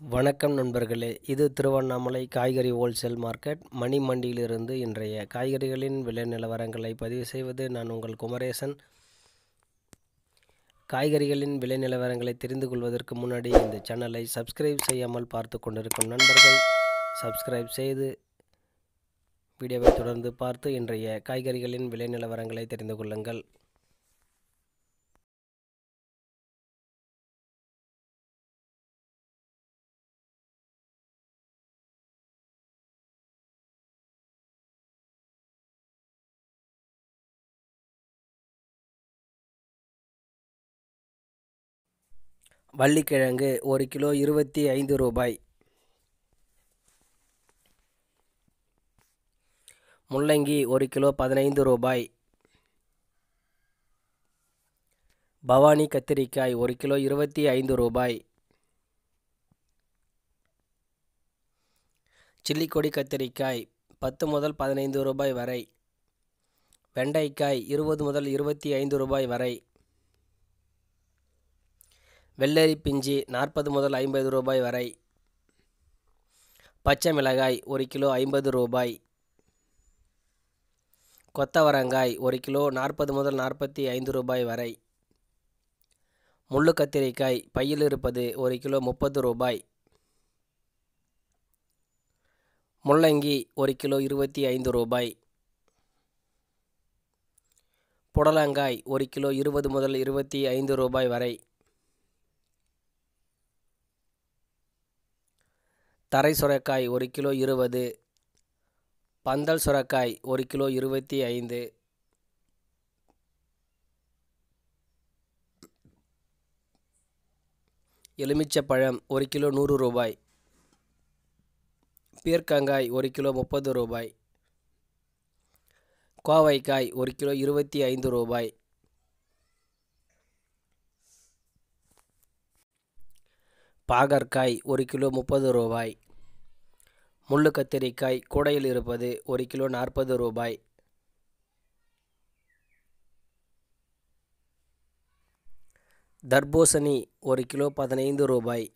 வணக்கம் நண்பர்களே, இது திருவண்ணாமலை காய்கறி ஹோல்சேல் மார்க்கெட் மணி மண்டியிலிருந்து இன்றைய காய்கறிகளின் விலை நிலவரங்களை பதிவு செய்வது நான் உங்கள் குமரேசன். காய்கறிகளின் விலை நிலவரங்களை தெரிந்து கொள்வதற்கு முன்னாடி இந்த சேனலை சப்ஸ்கிரைப் செய்யாமல் பார்த்து கொண்டிருக்கும் நண்பர்கள் சப்ஸ்கிரைப் செய்து வீடியோவை தொடர்ந்து பார்த்து இன்றைய காய்கறிகளின் விலை நிலவரங்களை தெரிந்து கொள்ளுங்கள். வள்ளிக்கிழங்கு 1 கிலோ 25 ரூபாய். முள்ளங்கி 1 கிலோ 15 ரூபாய். பவானி கத்திரிக்காய் 1 கிலோ 25 ரூபாய். சில்லிக்கொடி கத்திரிக்காய் 10 முதல் 15 ரூபாய் வரை. வெண்டைக்காய் 20 முதல் 25 ரூபாய் வரை. வெள்ளரி பிஞ்சி 40 முதல் 50 ரூபாய் வரை. பச்சை மிளகாய் 1 கிலோ 50 ரூபாய். கொத்தவரங்காய் 1 கிலோ 40 முதல் 45 ரூபாய் வரை. முள்ளு கத்திரிக்காய் பையில் இருப்பது 1 கிலோ 30 ரூபாய். முள்ளங்கி 1 கிலோ 25 ரூபாய். புடலங்காய் 1 கிலோ 20 முதல் 25 ரூபாய் வரை. தரை சுரைக்காய் 1 கிலோ 20. பந்தல் சுரைக்காய் 1 கிலோ 25. எலுமிச்சப்பழம் 1 கிலோ 100 ரூபாய். பீர்க்கங்காய் 1 கிலோ 30 ரூபாய். கோவைக்காய் 1 கிலோ 25 ரூபாய். பாகற்காய் 1 கிலோ 30 ரூபாய். முள்ளு கத்திரிக்காய் கூடையில் இருப்பது 1 கிலோ 40 ரூபாய். தர்பூசணி 1 கிலோ 15 ரூபாய்.